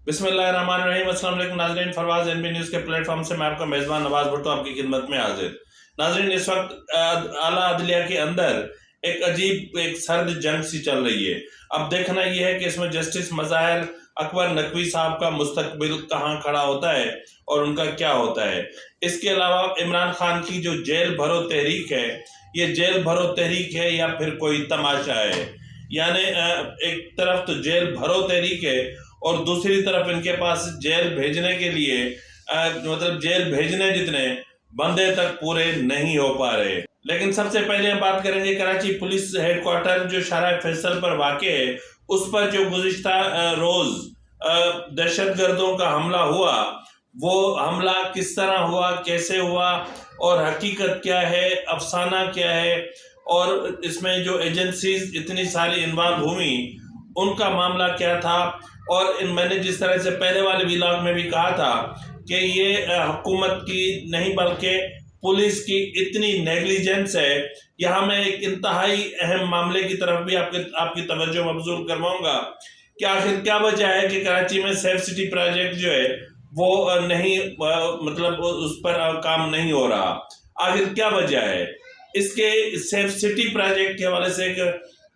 बिस्मिल्लाहिर्रहमानिर्रहीम। अस्सलाम वालेकुम नाज़रीन, फरवाज एनबी न्यूज़ के प्लेटफॉर्म से मैं आपका मेज़बान नवाज भुट्टो आपकी खिदमत में हाजिर। नाज़रीन, इस वक्त आला अदलिया के अंदर एक अजीब एक सर्द जंग सी चल रही है। अब देखना यह है कि इसमें जस्टिस मज़ाहिर अकबर नकवी साहब का मुस्तकबिल कहाँ खड़ा होता है और उनका क्या होता है। इसके अलावा इमरान खान की जो जेल भरो तहरीक है, ये जेल भरो तहरीक है या फिर कोई तमाशा है। यानी एक तरफ तो जेल भरो तहरीक है और दूसरी तरफ इनके पास जेल भेजने के लिए मतलब जेल भेजने जितने बंदे तक पूरे नहीं हो पा रहे। लेकिन सबसे पहले हम बात करेंगे कराची पुलिस हेडक्वार्टर जो शाहराह फैसल पर वाक़ है, उस पर जो गुज़िश्ता रोज दहशतगर्दों का हमला हुआ, वो हमला किस तरह हुआ, कैसे हुआ और हकीकत क्या है, अफसाना क्या है और इसमें जो एजेंसीज इतनी सारी इन्वॉल्व हुई उनका मामला क्या था। और मैंने जिस तरह से पहले वाले व्लॉग में भी कहा था कि ये हुकूमत की नहीं बल्कि पुलिस की इतनी नेग्लिजेंस है। यहाँ मैं एक इंतहाई अहम मामले की तरफ भी आपकी तवज्जो मबजूल करवाऊंगा कि आखिर क्या वजह है कि कराची में सेफ सिटी प्रोजेक्ट जो है वो नहीं मतलब उस पर काम नहीं हो रहा। आखिर क्या वजह है इसके। सेफ सिटी प्रोजेक्ट के हवाले से एक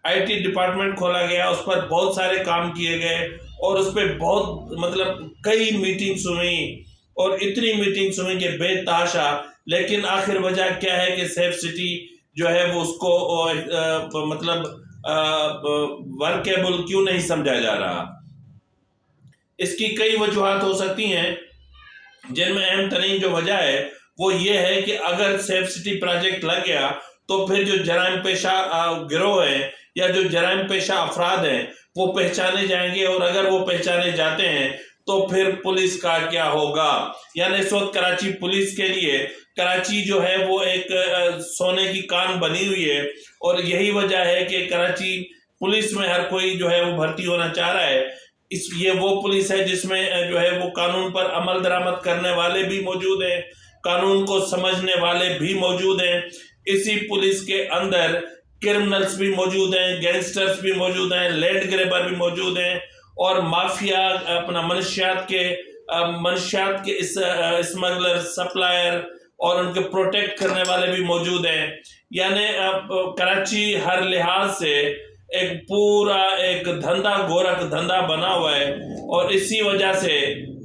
आईटी डिपार्टमेंट खोला गया, उस पर बहुत सारे काम किए गए और उस पर बहुत मतलब कई मीटिंग्स हुई और इतनी मीटिंग्स हुई कि बेतहाशा। लेकिन आखिर वजह क्या है कि सेफ सिटी जो है वो उसको मतलब वर्केबल क्यों नहीं समझा जा रहा। इसकी कई वजूहात हो सकती हैं, जिनमें अहम तरीन जो वजह है वो ये है कि अगर सेफ सिटी प्रोजेक्ट लग गया तो फिर जो जराइम पेशा गिरोह है या जो जराइम पेशा अफराद हैं वो पहचाने जाएंगे और अगर वो पहचाने जाते हैं तो फिर पुलिस का क्या होगा। यानी इस वक्त कराची पुलिस के लिए कराची जो है वो एक सोने की कान बनी हुई है और यही वजह है कि कराची पुलिस में हर कोई जो है वो भर्ती होना चाह रहा है। ये वो पुलिस है जिसमें जो है वो कानून पर अमल दरामद करने वाले भी मौजूद हैं, कानून को समझने वाले भी मौजूद हैं। इसी पुलिस के अंदर क्रिमिनल्स भी मौजूद हैं, गैंगस्टर्स भी मौजूद हैं, लैंड ग्रैबर भी मौजूद हैं और माफिया अपना मनशियात के स्मगलर, सप्लायर और उनके प्रोटेक्ट करने वाले भी मौजूद हैं। यानी कराची हर लिहाज से एक पूरा एक धंधा गोरख धंधा बना हुआ है और इसी वजह से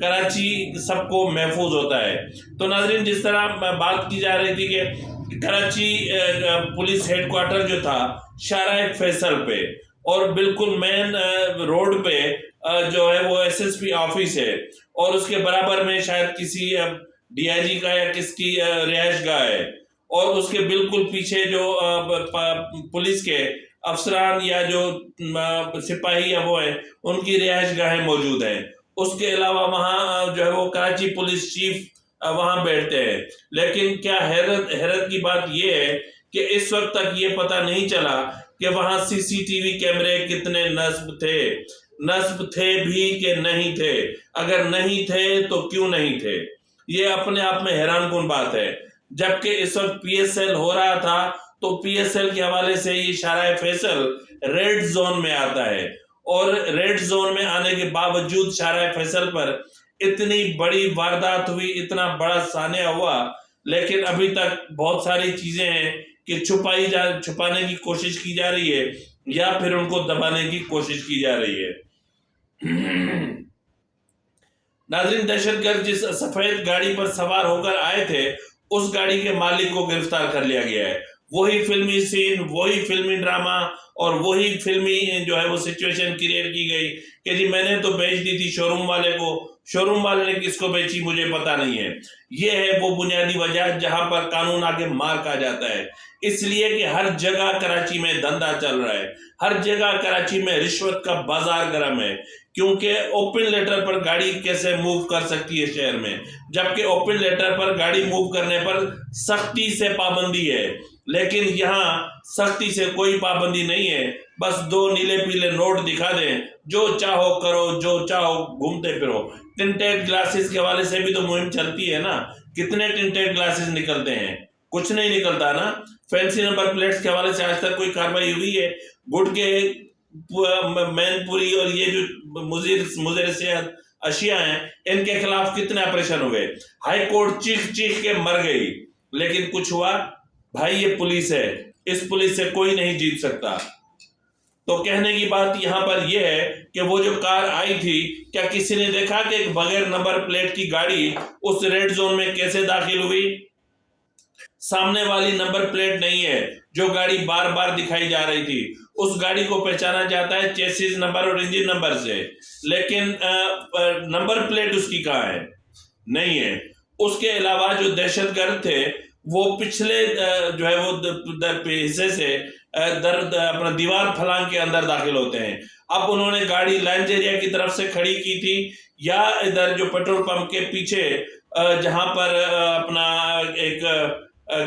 कराची सबको महफूज होता है। तो नाजरीन, जिस तरह बात की जा रही थी कि कराची पुलिस हेडक्वार्टर जो था शाहराह फैसल पे और बिल्कुल मेन रोड पे जो है वो एसएसपी ऑफिस है और उसके बराबर में शायद किसी डीआईजी का या किसकी रिहाइश गाह है और उसके बिल्कुल पीछे जो पुलिस के अफसरान या जो सिपाही या वो है उनकी रिहाइश गाहें मौजूद हैं। उसके अलावा वहाँ जो है वो कराची पुलिस चीफ वहाँ बैठते हैं। लेकिन क्या हैरत की बात यह है कि इस वक्त तक ये पता नहीं चला कि वहाँ सीसीटीवी कैमरे कितने नस्ब थे भी कि नहीं थे। अगर नहीं थे तो क्यों नहीं थे, ये अपने आप में हैरानकुन बात है। जबकि इस वक्त पीएसएल हो रहा था तो पीएसएल के हवाले से ये शाहराह फैसल रेड जोन में आता है और रेड जोन में आने के बावजूद शाहराह फैसल पर इतनी बड़ी वारदात हुई, इतना बड़ा सानिया हुआ, लेकिन अभी तक बहुत सारी चीजें हैं कि छुपाने की कोशिश की जा रही है या फिर उनको दबाने की कोशिश की जा रही है। नाज़रीन, दहशतगर्द जिस सफेद गाड़ी पर सवार होकर आए थे उस गाड़ी के मालिक को गिरफ्तार कर लिया गया है। वही फिल्मी सीन, वही फिल्मी ड्रामा और वही फिल्मी जो है वो सिचुएशन क्रिएट की गई कि जी मैंने तो बेच दी थी शोरूम वाले को, शोरूम वाले ने किसको बेची मुझे पता नहीं है। ये है वो बुनियादी वजह जहां पर कानून आके मार खा जाता है। इसलिए कि हर जगह कराची में धंधा चल रहा है, हर जगह कराची में रिश्वत का बाजार गर्म है, क्योंकि ओपन लेटर पर गाड़ी कैसे मूव कर सकती है शहर में, जबकि ओपन लेटर पर गाड़ी मूव करने पर सख्ती से पाबंदी है। लेकिन यहाँ सख्ती से कोई पाबंदी नहीं है, बस दो नीले पीले नोट दिखा दें, जो चाहो करो, जो चाहो घूमते फिरो। टिंटेड ग्लासेस के हवाले से भी तो मुहिम चलती है ना, कितने टिंटेड ग्लासेस निकलते हैं, कुछ नहीं निकलता ना। फैंसी नंबर प्लेट्स के हवाले से आज तक कोई कार्रवाई हुई है? गुड़ के मैनपुरी और ये जो मुज़िर सेहत अशिया हैं, इनके खिलाफ कितने ऑपरेशन हुए, हाई कोर्ट चीख चीख के मर गई, लेकिन कुछ हुआ? भाई ये पुलिस है, इस पुलिस से कोई नहीं जीत सकता। तो कहने की बात यहां पर यह है कि वो जो कार आई थी, क्या किसी ने देखा कि एक बगैर नंबर प्लेट की गाड़ी उस रेड जोन में कैसे दाखिल हुई? सामने वाली नंबर प्लेट नहीं है जो गाड़ी बार बार दिखाई जा रही थी, उस गाड़ी को पहचाना जाता है चेसिस नंबर और इंजन नंबर से, लेकिन नंबर प्लेट उसकी कहाँ है? नहीं है। उसके अलावा जो दहशतगर्द थे वो पिछले जो है वो हिस्से से अपना दीवार फलांग के अंदर दाखिल होते हैं। अब उन्होंने गाड़ी लाइंजेरिया की तरफ से खड़ी की थी या इधर जो पेट्रोल पंप के पीछे जहां पर अपना एक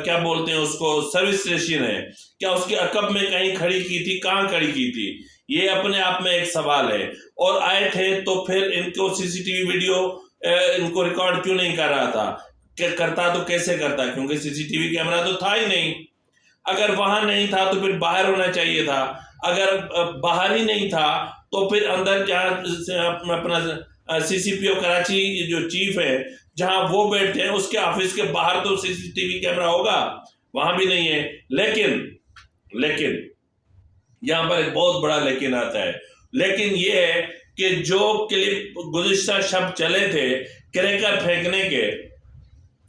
क्या बोलते हैं उसको, सर्विस स्टेशन है, क्या उसके अकब में कहीं खड़ी की थी? कहाँ खड़ी की थी? ये अपने आप में एक सवाल है। और आए थे तो फिर इनको सीसीटीवी वीडियो इनको रिकॉर्ड क्यों नहीं कर रहा था? करता तो कैसे करता, क्योंकि सीसीटीवी कैमरा तो था ही नहीं। अगर वहां नहीं था तो फिर बाहर होना चाहिए था, अगर बाहर ही नहीं था तो फिर अंदर जहाँ अपना सीसीपीओ कराची जो चीफ है जहां वो बैठे हैं उसके ऑफिस के बाहर तो सीसीटीवी कैमरा होगा, वहां भी नहीं है। लेकिन यहां पर एक बहुत बड़ा लेकिन आता है। लेकिन ये है कि जो क्लिप गुज़िश्ता शब चले थे क्रैकर फेंकने के,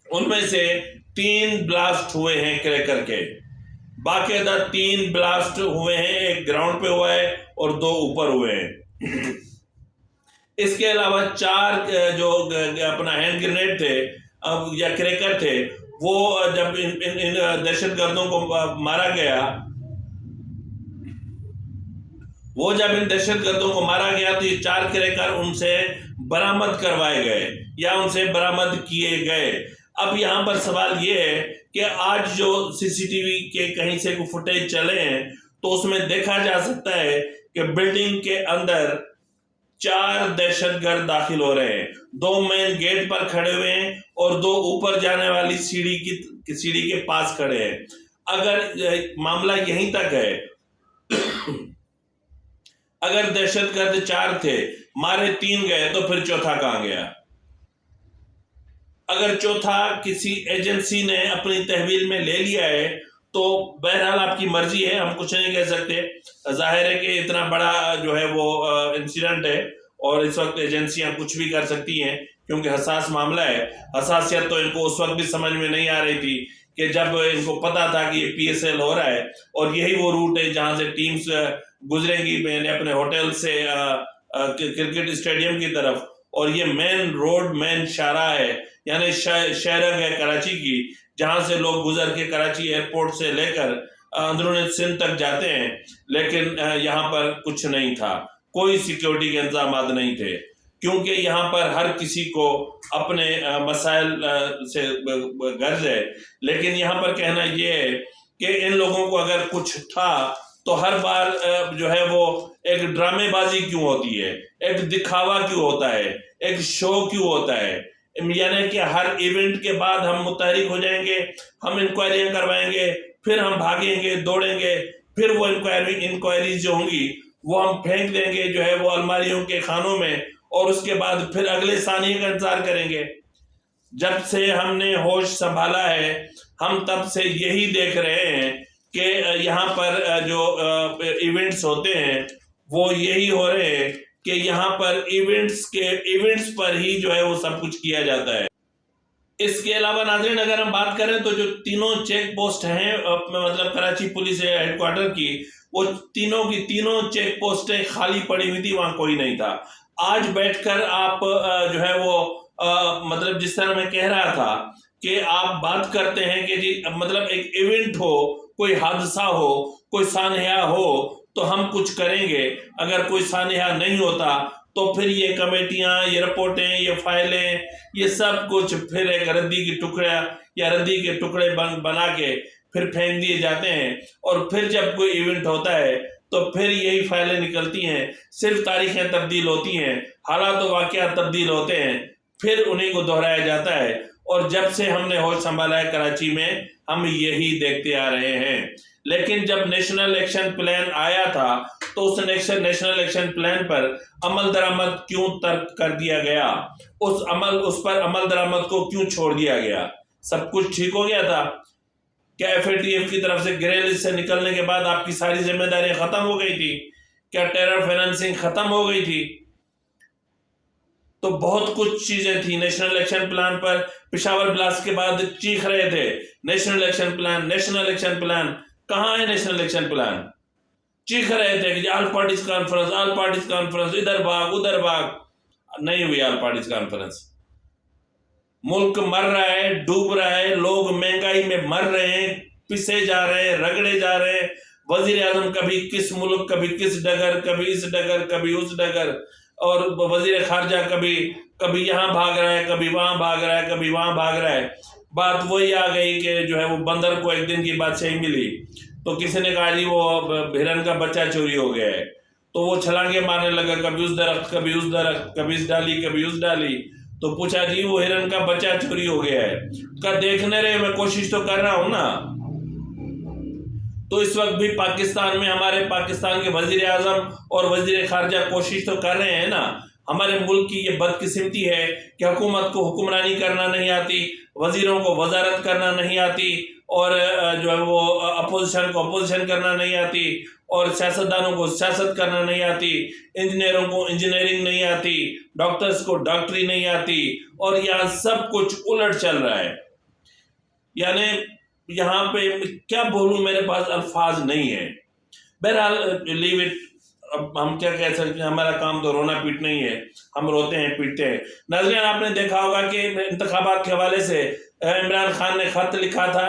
उनमें से 3 ब्लास्ट हुए हैं क्रैकर के, बाकायदा 3 ब्लास्ट हुए हैं, एक ग्राउंड पे हुआ है और 2 ऊपर हुए हैं। इसके अलावा 4 जो अपना हैंड ग्रेनेड थे या क्रैकर थे, वो जब इन दहशतगर्दों को मारा गया, तो ये 4 क्रैकर उनसे बरामद करवाए गए या उनसे बरामद किए गए। अब यहाँ पर सवाल ये है कि आज जो सीसीटीवी के कहीं से फुटेज चले हैं तो उसमें देखा जा सकता है कि बिल्डिंग के अंदर 4 दहशतगर्द दाखिल हो रहे हैं, 2 मेन गेट पर खड़े हुए हैं और 2 ऊपर जाने वाली सीढ़ी के पास खड़े हैं। अगर मामला यहीं तक है, अगर दहशतगर्द 4 थे, मारे 3 गए, तो फिर चौथा कहां गया? अगर चौथा किसी एजेंसी ने अपनी तहवील में ले लिया है तो बहरहाल आपकी मर्जी है, हम कुछ नहीं कह सकते। जाहिर है कि इतना बड़ा जो है वो इंसिडेंट है और इस वक्त एजेंसियां कुछ भी कर सकती हैं क्योंकि हसास मामला है। हसासियत तो इनको उस वक्त भी समझ में नहीं आ रही थी कि जब इनको पता था कि ये PSL हो रहा है और यही वो रूट है जहां से टीम्स गुजरेंगी मैंने अपने होटल से क्रिकेट स्टेडियम की तरफ, और ये मेन रोड, मेन शाहराह है, यानी शहरग है कराची की, जहां से लोग गुजर के कराची एयरपोर्ट से लेकर अंदरूनी सिंध तक जाते हैं। लेकिन यहाँ पर कुछ नहीं था, कोई सिक्योरिटी के इंतजाम नहीं थे, क्योंकि यहाँ पर हर किसी को अपने मसाइल से गर्ज है। लेकिन यहाँ पर कहना यह है कि इन लोगों को अगर कुछ था तो हर बार जो है वो एक ड्रामेबाजी क्यों होती है, एक दिखावा क्यों होता है, एक शो क्यों होता है? यानी कि हर इवेंट के बाद हम मुतहरिक हो जाएंगे, हम इंक्वायरियां करवाएंगे, फिर हम भागेंगे दौड़ेंगे, फिर वो इंक्वायरीज जो होंगी वो हम फेंक देंगे जो है वो अलमारियों के खानों में, और उसके बाद फिर अगले सानिए का इंतजार करेंगे। जब से हमने होश संभाला है हम तब से यही देख रहे हैं कि यहाँ पर जो इवेंट्स होते हैं वो यही हो रहे हैं कि यहाँ पर इवेंट्स पर ही जो है वो सब कुछ किया जाता है। इसके अलावा नाज़रीन अगर हम बात करें तो जो तीनों चेक पोस्ट हैं मतलब कराची पुलिस हेडक्वार्टर की, वो तीनों की तीनों चेक पोस्टें खाली पड़ी हुई थी, वहां कोई नहीं था। आज बैठकर आप जो है वो मतलब जिस तरह मैं कह रहा था कि आप बात करते हैं कि जी मतलब एक इवेंट हो, कोई हादसा हो, कोई सानहा हो तो हम कुछ करेंगे, अगर कोई सानहा नहीं होता तो फिर ये कमेटियां, ये रिपोर्टें, ये फाइलें, ये सब कुछ फिर एक रद्दी की टुकड़ा या रद्दी के टुकड़े बना के फिर फेंक दिए जाते हैं। और फिर जब कोई इवेंट होता है तो फिर यही फाइलें निकलती हैं, सिर्फ तारीखें तब्दील होती हैं, हालात व वाक़यात तब्दील होते हैं, फिर उन्हीं को दोहराया जाता है। और जब से हमने होश संभाला है कराची में हम यही देखते आ रहे हैं। लेकिन जब नेशनल एक्शन प्लान आया था तो उस नेशनल एक्शन प्लान पर अमल दरामद क्यों तर्क कर दिया गया? उस पर अमल दरामद को क्यों छोड़ दिया गया? सब कुछ ठीक हो गया था क्या? FATF की तरफ से ग्रे लिस्ट से निकलने के बाद आपकी सारी जिम्मेदारियां खत्म हो गई थी क्या? टेरर फाइनेंसिंग खत्म हो गई थी? तो बहुत कुछ चीजें थी। नेशनल एक्शन प्लान पर पेशावर ब्लास्ट के बाद चीख रहे थे, national action plan, national action plan. कहाँ है नेशनल एक्शन प्लान? चीख रहे थे कि all parties conference, all parties conference, इधर भाग उधर भाग। नहीं हुई ऑल पार्टीज कॉन्फ्रेंस। मुल्क मर रहा है, डूब रहा है, लोग महंगाई में मर रहे हैं, पिसे जा रहे हैं, रगड़े जा रहे हैं। वजीर आजम कभी किस मुल्क, कभी किस डगर, कभी इस डगर, कभी उस डगर, और वजीर खारजा कभी यहाँ भाग रहा है, कभी वहां भाग रहा है, कभी वहां भाग रहा है। बात वही आ गई कि जो है वो बंदर को एक दिन की बादशाही मिली, तो किसी ने कहा जी वो हिरन का बच्चा चोरी हो गया है, तो वो छलांगे मारने लगा, कभी उस दरख्त, कभी उस दरख्त, कभी इस डाली, कभी उस डाली। तो पूछा जी वो हिरन का बच्चा चोरी हो गया है, का देखने रहे, मैं कोशिश तो कर रहा हूं ना। तो इस वक्त भी पाकिस्तान में हमारे पाकिस्तान के वजीर आजम और वजीर खारजा कोशिश तो कर रहे हैं ना। हमारे मुल्क की ये बदकिस्मती है कि हुकूमत को हुक्मरानी करना नहीं आती, वजीरों को वजारत करना नहीं आती, और जो है वो अपोजिशन को अपोजिशन करना नहीं आती, और सियासतदानों को सियासत करना नहीं आती, इंजीनियरों को इंजीनियरिंग नहीं आती, डॉक्टर्स को डॉक्टरी नहीं आती, और यहाँ सब कुछ उलट चल रहा है। यानी यहाँ पे क्या बोलूँ, मेरे पास अल्फाज नहीं है। बहरहाल लीव इट। अब हम क्या कह सकते हैं, हमारा काम तो रोना पीटना ही है, हम रोते हैं पीटते हैं। नाज़रीन, आपने देखा होगा कि इंतखाबात के हवाले से इमरान खान ने खत लिखा था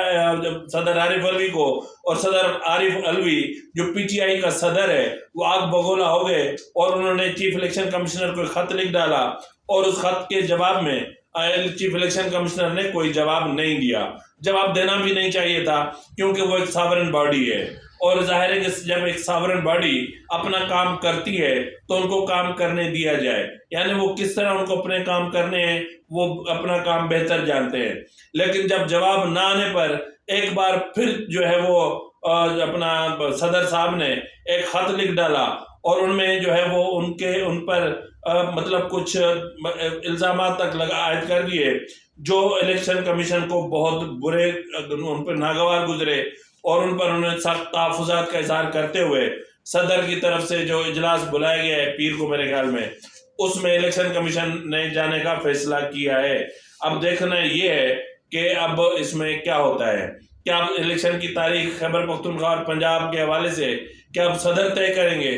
सदर आरिफ अलवी को, और सदर आरिफ अलवी जो PTI का सदर है वो आग बगोला हो गए, और उन्होंने चीफ इलेक्शन कमिश्नर को खत लिख डाला, और उस खत के जवाब में चीफ इलेक्शन कमिश्नर ने कोई जवाब नहीं दिया। जवाब देना भी नहीं चाहिए था, क्योंकि वो एक सॉवरेन बॉडी है, और जाहिर है कि जब एक सॉवरेन बॉडी अपना काम करती है तो उनको काम करने दिया जाए। यानी वो किस तरह उनको अपने काम करने हैं वो अपना काम बेहतर जानते हैं। लेकिन जब जवाब ना आने पर एक बार फिर जो है वो अपना सदर साहब ने एक खत लिख डाला, और उनमें जो है वो उन पर मतलब कुछ इल्जामात तक आयद कर दिए जो इलेक्शन कमीशन को बहुत बुरे, उन पर नागवार गुजरे, और उन पर उन्होंने सख्त तहफ़्फ़ुज़ात का इज़हार करते हुए सदर की तरफ से जो इजलास बुलाया गया है पीर को, मेरे ख्याल में उसमें इलेक्शन कमीशन ने जाने का फैसला किया है। अब देखना ये है कि अब इसमें क्या होता है। क्या अब इलेक्शन की तारीख खैबर पख्तूनख्वा और पंजाब के हवाले से क्या अब सदर तय करेंगे?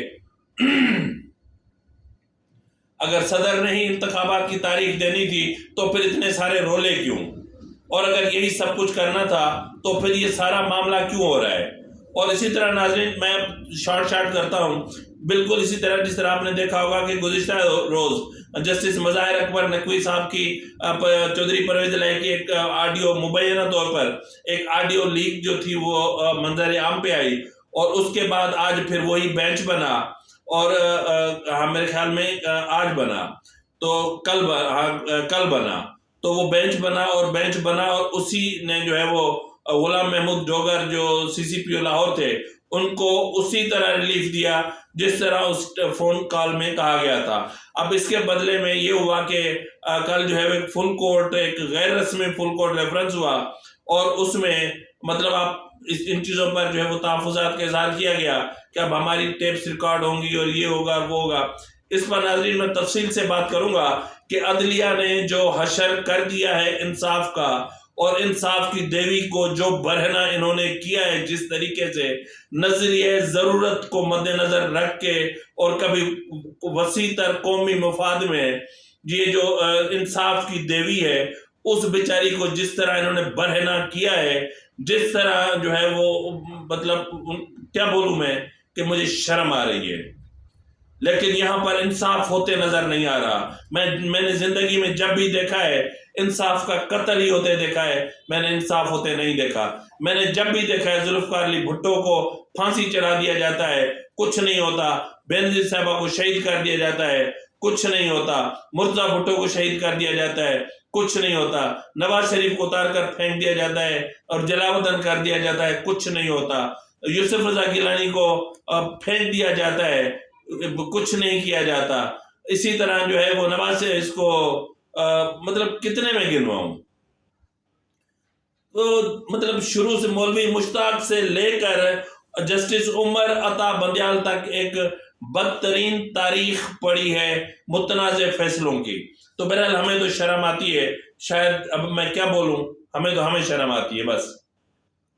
अगर सदर ने ही इंतखाबात की तारीख देनी थी तो फिर इतने सारे रोले क्यों? और अगर यही सब कुछ करना था तो फिर ये सारा मामला क्यों हो रहा है? और इसी तरह नाज़रीन, मैं शॉर्ट करता हूँ, बिल्कुल इसी तरह जिस तरह आपने देखा होगा कि गुज़िश्ता रोज़ जस्टिस मज़ाहिर अकबर नकवी साहब की चौधरी परवेज़ इलाही की एक ऑडियो मुबैना तौर पर एक ऑडियो लीक जो थी वो मंजर आम पे आई, और उसके बाद आज फिर वही बेंच बना, और मेरे ख्याल में आज बना, तो कल बना, तो वो बेंच बना और उसी ने जो है वो गुलाम महमूद डोगर जो CCPO लाहौर थे उनको उसी तरह रिलीफ दिया जिस तरह उस फोन कॉल में कहा गया था। अब इसके बदले में ये हुआ कि कल जो है एक फुल कोर्ट, एक गैर रस्मी फुल कोर्ट रेफरेंस हुआ, और उसमें मतलब आप इन चीज़ों पर जो है वो तहफ़्फ़ुज़ात का इज़हार किया गया कि अब हमारी टेप्स रिकॉर्ड होंगी और ये होगा वो होगा। इस पर नाज़रीन मैं तफसील से बात करूंगा कि अदलिया ने जो हशर कर दिया है इंसाफ का, और इंसाफ की देवी को जो बरहना इन्होंने किया है, जिस तरीके से नजरिए ज़रूरत को मद्देनजर रख के और कभी वसी तर कौमी मफाद में ये जो इंसाफ की देवी है उस बेचारी को जिस तरह इन्होंने बरहना किया है, जिस तरह जो है वो मतलब क्या बोलूं मैं कि मुझे शर्म आ रही है। लेकिन यहाँ पर इंसाफ होते नजर नहीं आ रहा। मैंने जिंदगी में जब भी देखा है इंसाफ का कत्ल ही होते देखा है, मैंने इंसाफ होते नहीं देखा। मैंने जब भी देखा है जुल्फ़िकार अली भुट्टो को फांसी चढ़ा दिया जाता है, कुछ नहीं होता। बेनज़ीर साहबा को शहीद कर दिया जाता है, कुछ नहीं होता। मुर्तज़ा भुट्टो को शहीद कर दिया जाता है, कुछ नहीं होता। नवाज शरीफ को उतार कर फेंक दिया जाता है और जलावतन कर दिया जाता है, कुछ नहीं होता। यूसुफ रजा गिलानी को फेंक दिया जाता है, कुछ नहीं किया जाता। इसी तरह जो है वो नवाज इसको मतलब कितने में गिनवाऊं। तो मतलब शुरू से मौलवी मुश्ताक से लेकर जस्टिस उमर अता बंदियाल तक एक बदतरीन तारीख पड़ी है मुतनाज़ फैसलों की। तो बहरहाल हमें तो शर्म आती है, शायद अब मैं क्या बोलूं, हमें शर्म आती है बस,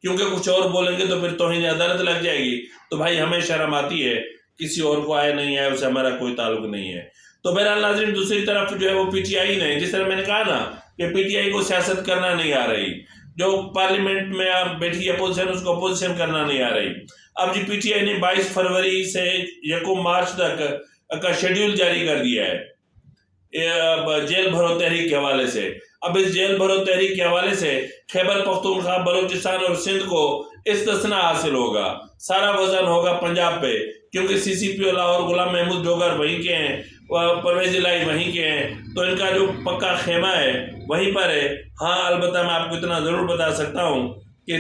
क्योंकि कुछ और बोलेंगे तो फिर तौहीन अदालत लग जाएगी। तो भाई हमें शर्म आती है, किसी और को आए नहीं आए उससे हमारा कोई ताल्लुक नहीं है। तो बहरहाल नाज़रीन, दूसरी तरफ जो है वो पीटीआई ने, जिस तरह मैंने कहा ना कि पीटीआई को सियासत करना नहीं आ रही, जो पार्लियामेंट में आप बैठी अपोजिशन उसको अपोजिशन करना नहीं आ रही। अब जी पीटीआई ने 22 फरवरी से 1 मार्च तक का शेड्यूल जारी कर दिया है जेल भरो तहरीक के हवाले से। अब इस जेल भरो तहरीक के हवाले से खैबर पख्तूनख्वा, बलूचिस्तान और सिंध को इस्तिस्ना हासिल होगा, सारा वजन होगा पंजाब पे, क्योंकि सीसीपी लाहौर गुलाम महमूद डोगर वहीं के हैं, परवेज इलाही वहीं के हैं, तो इनका जो पक्का खेमा है वहीं पर है। हाँ, अलबत्ता मैं आपको इतना ज़रूर बता सकता हूँ कि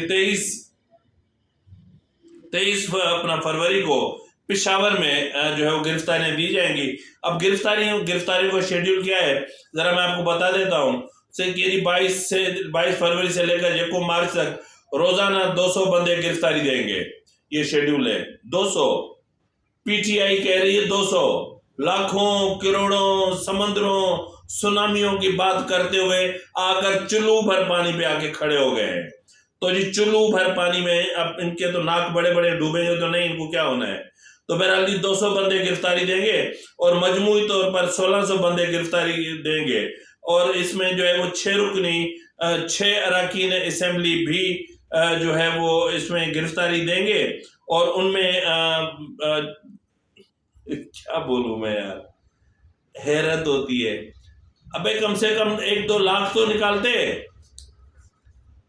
23 अपना फरवरी को पिशावर में जो है वो गिरफ्तारियां दी जाएंगी। अब गिरफ्तारी का शेड्यूल क्या है ज़रा मैं आपको बता देता हूँ। 22 फरवरी से लेकर 1 मार्च तक रोज़ाना 200 बंदे गिरफ्तारी देंगे, ये शेड्यूल है। 200, पीटीआई कह रही है 200। लाखों करोड़ों समंदरों सुनामियों की बात करते हुए आकर चुल्लू भर पानी पे आके खड़े हो गए हैं। तो जी चुल्लू भर पानी में अब इनके तो नाक बड़े बड़े डूबेंगे तो नहीं, इनको क्या होना है। तो बहरहाल 200 बंदे गिरफ्तारी देंगे और मजमूई तौर पर 1600 बंदे गिरफ्तारी देंगे। और इसमें जो है वो 6 रुकनी 6 अरकान असेंबली भी जो है वो इसमें गिरफ्तारी देंगे। और उनमें क्या बोलूं मैं यार, हैरत होती है। अबे कम से कम 1-2 लाख तो निकालते,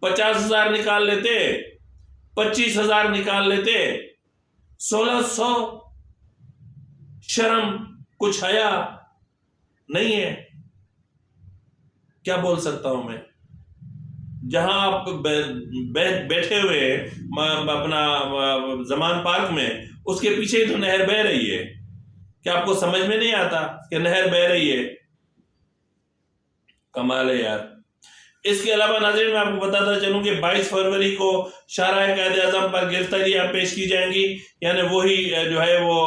50,000 निकाल लेते, 25,000 निकाल लेते, 1600। शर्म कुछ हया नहीं है। क्या बोल सकता हूं मैं। जहां आप बैठे हुए अपना जमान पार्क में, उसके पीछे ही तो नहर बह रही है। क्या आपको समझ में नहीं आता कि नहर बह रही है? कमाल है यार। इसके अलावा नाज़रीन मैं आपको बताता चलूं कि 22 फरवरी को शाहराह कायद-ए-आज़म पर गिरफ्तारियां पेश की जाएंगी, यानी वही जो है वो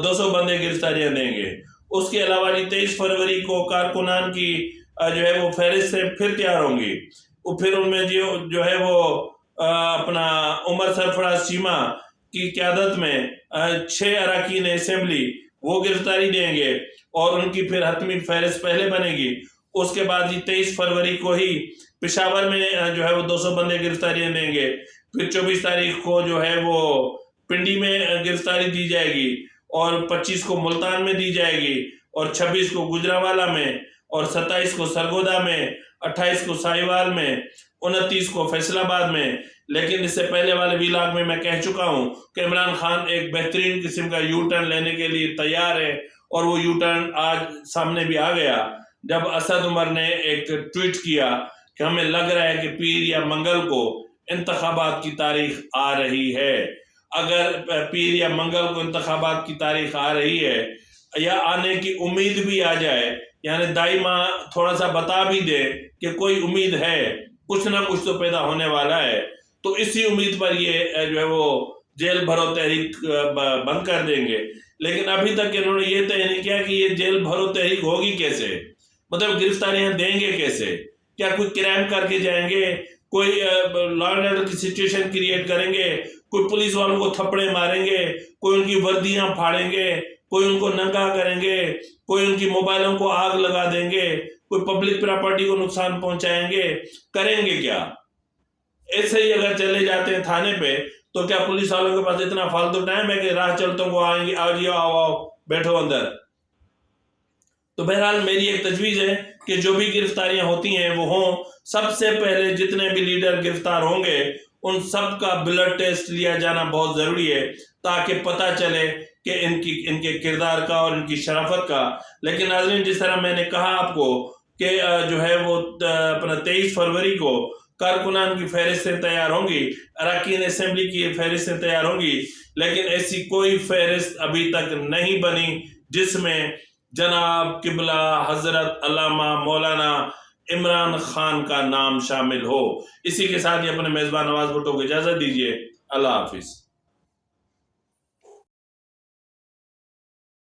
200 बंदे गिरफ्तारियां देंगे। उसके अलावा 23 फरवरी को कारकुनान की जो है वो फहरिस्त से फिर तैयार होंगी। फिर उनमें जो है वो अपना उमर सरफराज चीमा की क़यादत में 6 अरकान असेंबली वो गिरफ्तारी देंगे और उनकी फिर हतमी फहरिस्त पहले बनेगी। उसके बाद 23 फरवरी को ही पिशावर में जो है वो 200 बंदे गिरफ्तारियां देंगे। फिर 24 तारीख को जो है वो पिंडी में गिरफ्तारी दी जाएगी और 25 को मुल्तान में दी जाएगी और 26 को गुजरांवाला में और 27 को सरगोदा में, 28 को साहिवाल में, 29 को फैसलाबाद में। लेकिन इससे पहले वाले व्लॉग में मैं कह चुका हूं कि इमरान खान एक बेहतरीन किस्म का यू टर्न लेने के लिए तैयार है और वो यू टर्न आज सामने भी आ गया जब असद उमर ने एक ट्वीट किया कि हमें लग रहा है कि पीर या मंगल को इंतखाबात की तारीख आ रही है। अगर पीर या मंगल को इंतखाबात की तारीख आ रही है या आने की उम्मीद भी आ जाए, यानी दाइमा थोड़ा सा बता भी दे कि कोई उम्मीद है, कुछ ना कुछ तो पैदा होने वाला है, तो इसी उम्मीद पर ये जो है वो जेल भरो तहरीक बंद कर देंगे। लेकिन अभी तक इन्होंने ये तय नहीं किया कि ये जेल भरो तहरीक होगी कैसे, मतलब गिरफ्तारियां देंगे कैसे। क्या कोई क्राइम करके जाएंगे, कोई लॉ एंड ऑर्डर की सिचुएशन क्रिएट करेंगे, कोई पुलिस वालों को थप्पड़े मारेंगे, कोई उनकी वर्दियां फाड़ेंगे, कोई उनको नंगा करेंगे, कोई उनकी मोबाइलों को आग लगा देंगे, कोई पब्लिक प्रॉपर्टी को नुकसान पहुंचाएंगे, करेंगे क्या? ऐसे ही अगर चले जाते हैं थाने पे तो क्या पुलिस वालों के पास इतना फालतू टाइम है कि राह चलतों को आएंगे, आओ जी आओ बैठो अंदर। तो बहरहाल मेरी एक तजवीज़ है कि जो भी गिरफ्तारियां होती हैं वो हों, सबसे पहले जितने भी लीडर गिरफ्तार होंगे उन सब का ब्लड टेस्ट लिया जाना बहुत ज़रूरी है ताकि पता चले कि इनके किरदार का और इनकी शराफत का। लेकिन नाज़रीन, जिस तरह मैंने कहा आपको कि जो है वो अपना 23 फरवरी को कारकुनान की फहरिस्तें तैयार होंगी, अरकान असेंबली की फहरिस्तें तैयार होंगी, लेकिन ऐसी कोई फहरिस्त अभी तक नहीं बनी जिसमें जनाब किबला हजरत अल्लामा मौलाना इमरान खान का नाम शामिल हो। इसी के साथ ही अपने मेजबान नवाज भुट्टो को इजाजत दीजिए। अल्लाह हाफिज।